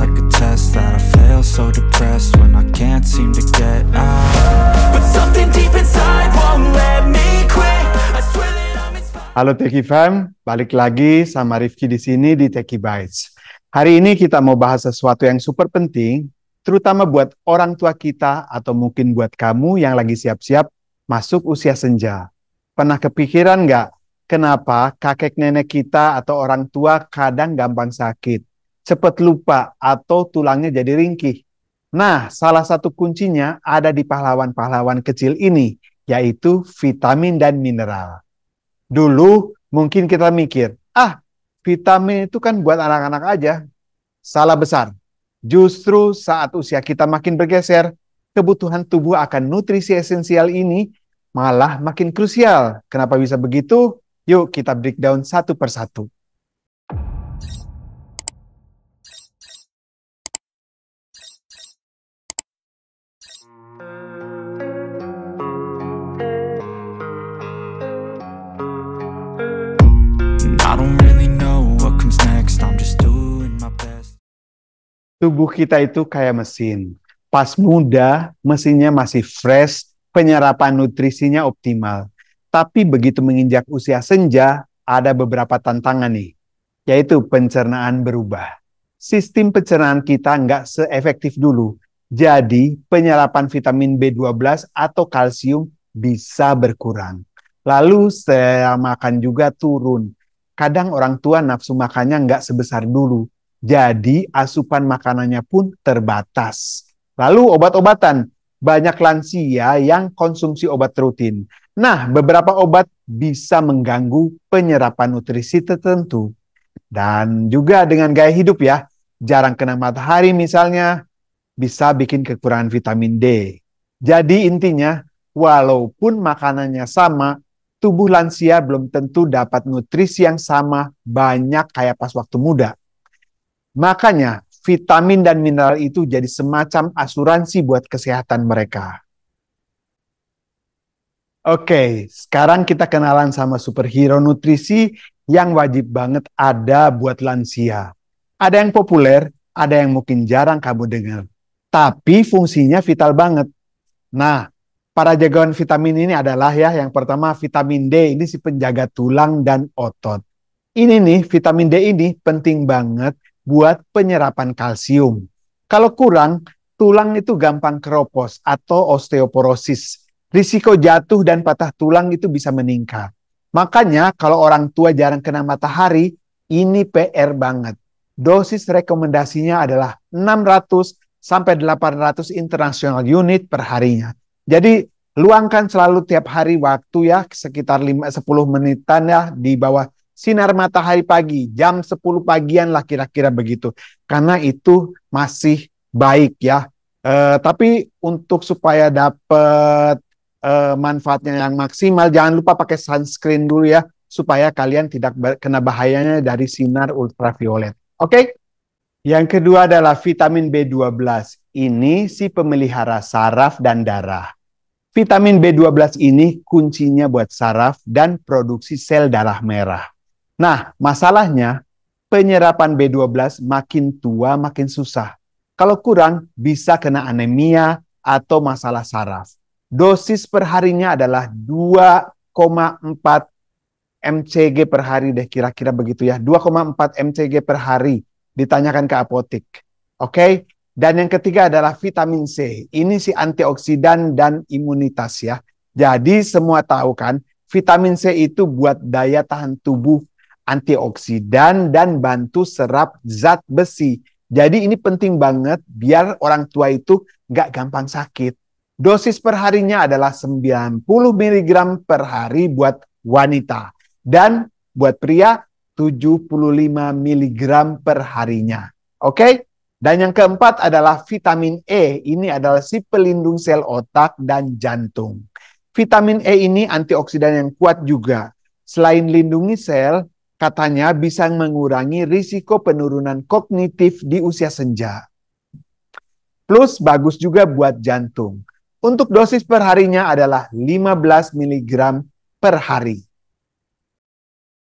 like a test that I fail, so depressed when I can't seem to get out. But something deep inside won't let me quit. I swear that I'm inspired. Halo Techie Fam, balik lagi sama Rifki di sini di Techie Bites. Hari ini kita mau bahas sesuatu yang super penting, terutama buat orang tua kita atau mungkin buat kamu yang lagi siap-siap masuk usia senja. Pernah kepikiran nggak kenapa kakek nenek kita atau orang tua kadang gampang sakit, cepat lupa atau tulangnya jadi ringkih? Nah, salah satu kuncinya ada di pahlawan-pahlawan kecil ini, yaitu vitamin dan mineral. Dulu mungkin kita mikir, vitamin itu kan buat anak-anak aja. Salah besar. Justru saat usia kita makin bergeser, kebutuhan tubuh akan nutrisi esensial ini malah makin krusial. Kenapa bisa begitu? Yuk kita breakdown satu persatu. I don't really know what comes next, I'm just doing my best. Tubuh kita itu kayak mesin. Pas muda, mesinnya masih fresh, penyerapan nutrisinya optimal. Tapi begitu menginjak usia senja, ada beberapa tantangan nih, yaitu pencernaan berubah. Sistem pencernaan kita nggak seefektif dulu. Jadi, penyerapan vitamin B12 atau kalsium bisa berkurang. Lalu, selera makan juga turun. Kadang orang tua nafsu makannya nggak sebesar dulu. Jadi, asupan makanannya pun terbatas. Lalu, obat-obatan. Banyak lansia yang konsumsi obat rutin. Nah, beberapa obat bisa mengganggu penyerapan nutrisi tertentu. Dan juga dengan gaya hidup ya. Jarang kena matahari misalnya, bisa bikin kekurangan vitamin D. Jadi intinya, walaupun makanannya sama, tubuh lansia belum tentu dapat nutrisi yang sama banyak kayak pas waktu muda. Makanya, vitamin dan mineral itu jadi semacam asuransi buat kesehatan mereka. Oke, sekarang kita kenalan sama superhero nutrisi yang wajib banget ada buat lansia. Ada yang populer, ada yang mungkin jarang kamu dengar. Tapi fungsinya vital banget. Nah, para jagoan vitamin ini adalah yang pertama vitamin D, ini si penjaga tulang dan otot. Ini nih, vitamin D ini penting banget buat penyerapan kalsium. Kalau kurang, tulang itu gampang keropos atau osteoporosis. Risiko jatuh dan patah tulang itu bisa meningkat. Makanya kalau orang tua jarang kena matahari, ini PR banget. Dosis rekomendasinya adalah 600 sampai 800 international unit per harinya. Jadi luangkan selalu tiap hari waktu ya, sekitar 5-10 menitan ya di bawah sinar matahari pagi, jam 10 pagian lah kira-kira begitu. Karena itu masih baik ya. Tapi untuk supaya dapat manfaatnya yang maksimal, jangan lupa pakai sunscreen dulu ya, supaya kalian tidak kena bahayanya dari sinar ultraviolet. Oke? Yang kedua adalah vitamin B12. Ini si pemelihara saraf dan darah. Vitamin B12 ini kuncinya buat saraf dan produksi sel darah merah. Nah, masalahnya penyerapan B12 makin tua makin susah. Kalau kurang bisa kena anemia atau masalah saraf. Dosis perharinya adalah 2,4 mcg per hari deh, kira-kira begitu ya. 2,4 mcg per hari, ditanyakan ke apotek. Oke? Dan yang ketiga adalah vitamin C. Ini si antioksidan dan imunitas ya. Jadi semua tahu kan, vitamin C itu buat daya tahan tubuh, antioksidan, dan bantu serap zat besi. Jadi ini penting banget biar orang tua itu nggak gampang sakit. Dosis perharinya adalah 90 mg per hari buat wanita. Dan buat pria 75 mg per harinya. Oke? Dan yang keempat adalah vitamin E. Ini adalah si pelindung sel otak dan jantung. Vitamin E ini antioksidan yang kuat juga. Selain lindungi sel, katanya bisa mengurangi risiko penurunan kognitif di usia senja. Plus bagus juga buat jantung. Untuk dosis perharinya adalah 15 mg per hari.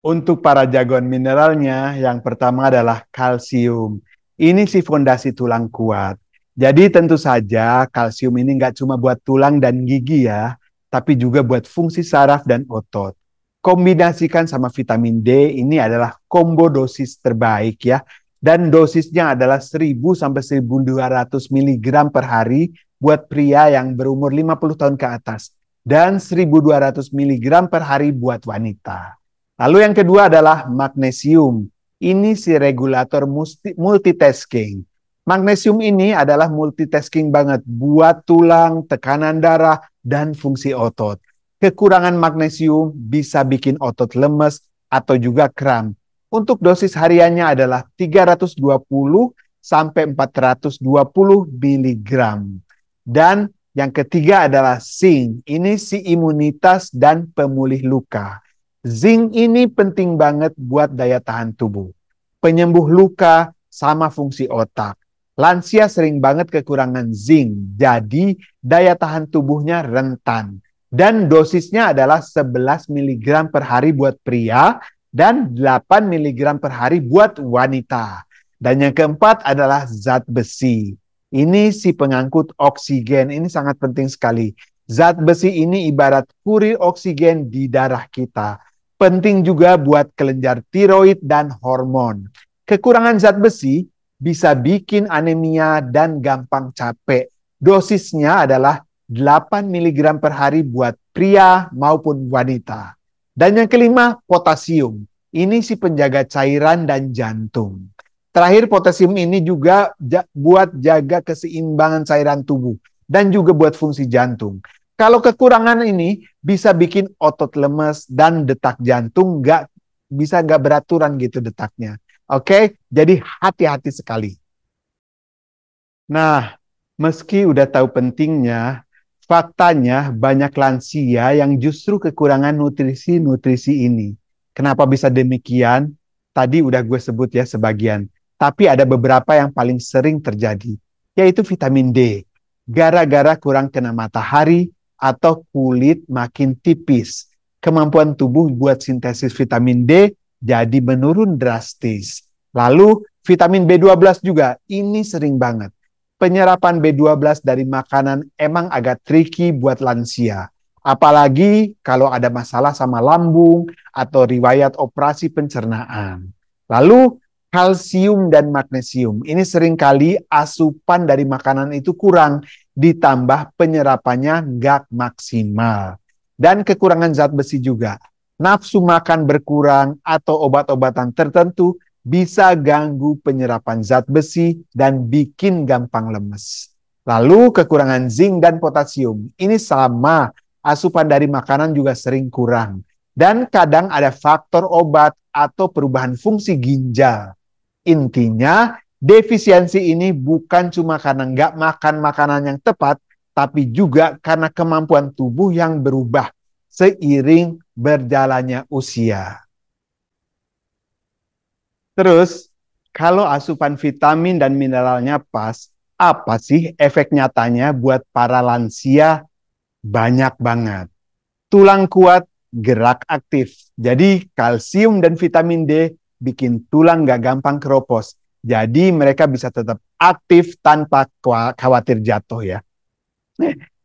Untuk para jagoan mineralnya, yang pertama adalah kalsium. Ini sih fondasi tulang kuat. Jadi tentu saja kalsium ini nggak cuma buat tulang dan gigi ya, tapi juga buat fungsi saraf dan otot. Kombinasikan sama vitamin D ini adalah combo dosis terbaik ya. Dan dosisnya adalah 1000 sampai 1200 mg per hari buat pria yang berumur 50 tahun ke atas. Dan 1200 mg per hari buat wanita. Lalu yang kedua adalah magnesium. Ini si regulator multitasking. Magnesium ini adalah multitasking banget buat tulang, tekanan darah, dan fungsi otot. Kekurangan magnesium bisa bikin otot lemes atau juga kram. Untuk dosis hariannya adalah 320 sampai 420 mg. Dan yang ketiga adalah zinc. Ini si imunitas dan pemulih luka. Zinc ini penting banget buat daya tahan tubuh. Penyembuh luka sama fungsi otak. Lansia sering banget kekurangan zinc, jadi daya tahan tubuhnya rentan. Dan dosisnya adalah 11 mg per hari buat pria dan 8 mg per hari buat wanita. Dan yang keempat adalah zat besi. Ini si pengangkut oksigen, ini sangat penting sekali. Zat besi ini ibarat kurir oksigen di darah kita. Penting juga buat kelenjar tiroid dan hormon. Kekurangan zat besi bisa bikin anemia dan gampang capek. Dosisnya adalah 8 mg per hari buat pria maupun wanita. Dan yang kelima, potasium. Ini si penjaga cairan dan jantung. Terakhir, potasium ini juga buat jaga keseimbangan cairan tubuh dan juga buat fungsi jantung. Kalau kekurangan ini bisa bikin otot lemes dan detak jantung nggak beraturan gitu detaknya. Oke, jadi hati-hati sekali. Nah, meski udah tahu pentingnya, faktanya banyak lansia yang justru kekurangan nutrisi ini. Kenapa bisa demikian? Tadi udah gue sebut ya sebagian. Tapi ada beberapa yang paling sering terjadi, yaitu vitamin D. Gara-gara kurang kena matahari, atau kulit makin tipis. Kemampuan tubuh buat sintesis vitamin D jadi menurun drastis. Lalu vitamin B12 juga, ini sering banget. Penyerapan B12 dari makanan emang agak tricky buat lansia. Apalagi kalau ada masalah sama lambung atau riwayat operasi pencernaan. Lalu kalsium dan magnesium, ini seringkali asupan dari makanan itu kurang, ditambah penyerapannya nggak maksimal. Dan kekurangan zat besi juga. Nafsu makan berkurang atau obat-obatan tertentu bisa ganggu penyerapan zat besi dan bikin gampang lemes. Lalu kekurangan zinc dan potasium. Ini sama, asupan dari makanan juga sering kurang. Dan kadang ada faktor obat atau perubahan fungsi ginjal. Intinya, defisiensi ini bukan cuma karena nggak makan makanan yang tepat, tapi juga karena kemampuan tubuh yang berubah seiring berjalannya usia. Terus, kalau asupan vitamin dan mineralnya pas, apa sih efek nyatanya buat para lansia? Banyak banget. Tulang kuat, gerak aktif. Jadi kalsium dan vitamin D bikin tulang gak gampang keropos. Jadi mereka bisa tetap aktif tanpa khawatir jatuh ya.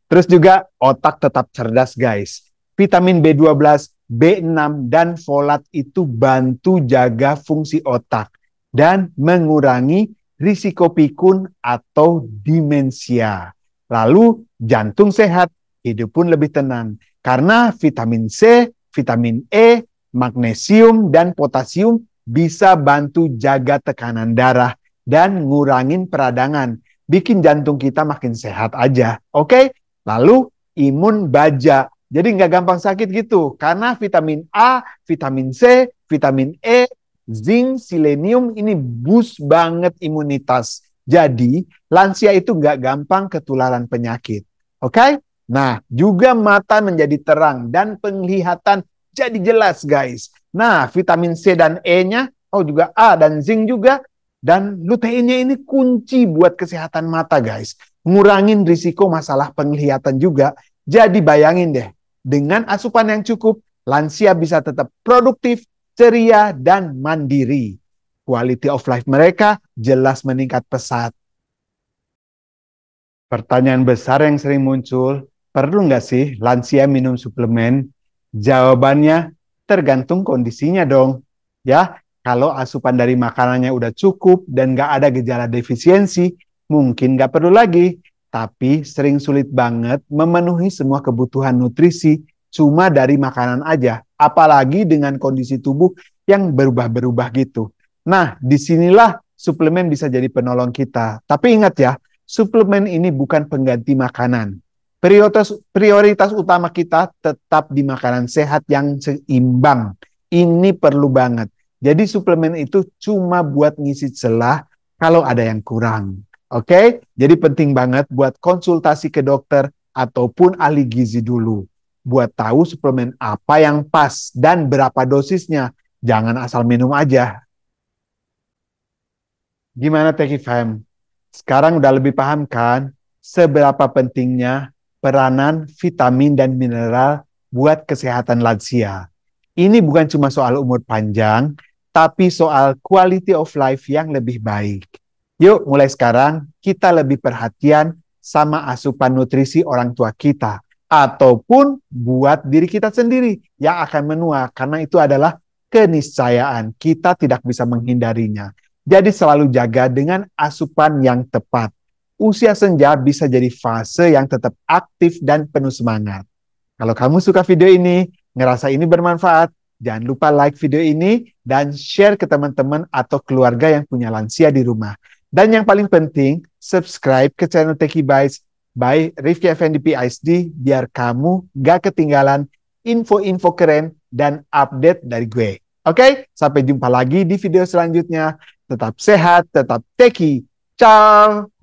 Terus juga otak tetap cerdas guys. Vitamin B12, B6, dan folat itu bantu jaga fungsi otak dan mengurangi risiko pikun atau demensia. Lalu jantung sehat, hidup pun lebih tenang. Karena vitamin C, vitamin E, magnesium, dan potasium bisa bantu jaga tekanan darah dan ngurangin peradangan. Bikin jantung kita makin sehat aja. Oke? Lalu imun baja. Jadi nggak gampang sakit gitu. Karena vitamin A, vitamin C, vitamin E, zinc, selenium ini boost banget imunitas. Jadi lansia itu nggak gampang ketularan penyakit. Oke? Nah, juga mata menjadi terang dan penglihatan jadi jelas guys. Nah, vitamin C dan E-nya, juga A dan zinc juga. Dan luteinnya ini kunci buat kesehatan mata guys. Ngurangin risiko masalah penglihatan juga. Jadi bayangin deh, dengan asupan yang cukup, lansia bisa tetap produktif, ceria, dan mandiri. quality of life mereka jelas meningkat pesat. Pertanyaan besar yang sering muncul, perlu nggak sih lansia minum suplemen? Jawabannya tergantung kondisinya dong. Ya, kalau asupan dari makanannya udah cukup dan nggak ada gejala defisiensi, mungkin nggak perlu lagi. Tapi sering sulit banget memenuhi semua kebutuhan nutrisi cuma dari makanan aja. Apalagi dengan kondisi tubuh yang berubah-berubah gitu. Nah, disinilah suplemen bisa jadi penolong kita. Tapi ingat ya, suplemen ini bukan pengganti makanan. Prioritas utama kita tetap di makanan sehat yang seimbang. Ini perlu banget. Jadi suplemen itu cuma buat ngisi celah kalau ada yang kurang. Oke? Jadi penting banget buat konsultasi ke dokter ataupun ahli gizi dulu. Buat tahu suplemen apa yang pas dan berapa dosisnya. Jangan asal minum aja. Gimana Teki Fam? Sekarang udah lebih paham kan seberapa pentingnya peranan vitamin dan mineral buat kesehatan lansia. Ini bukan cuma soal umur panjang, tapi soal quality of life yang lebih baik. Yuk mulai sekarang kita lebih perhatian sama asupan nutrisi orang tua kita. Ataupun buat diri kita sendiri yang akan menua. Karena itu adalah keniscayaan. Kita tidak bisa menghindarinya. Jadi selalu jaga dengan asupan yang tepat. Usia senja bisa jadi fase yang tetap aktif dan penuh semangat. Kalau kamu suka video ini, ngerasa ini bermanfaat, jangan lupa like video ini dan share ke teman-teman atau keluarga yang punya lansia di rumah. Dan yang paling penting, subscribe ke channel Techie Bites by Rifki Effendi PhD biar kamu gak ketinggalan info-info keren dan update dari gue. Oke, sampai jumpa lagi di video selanjutnya. Tetap sehat, tetap techie. Ciao!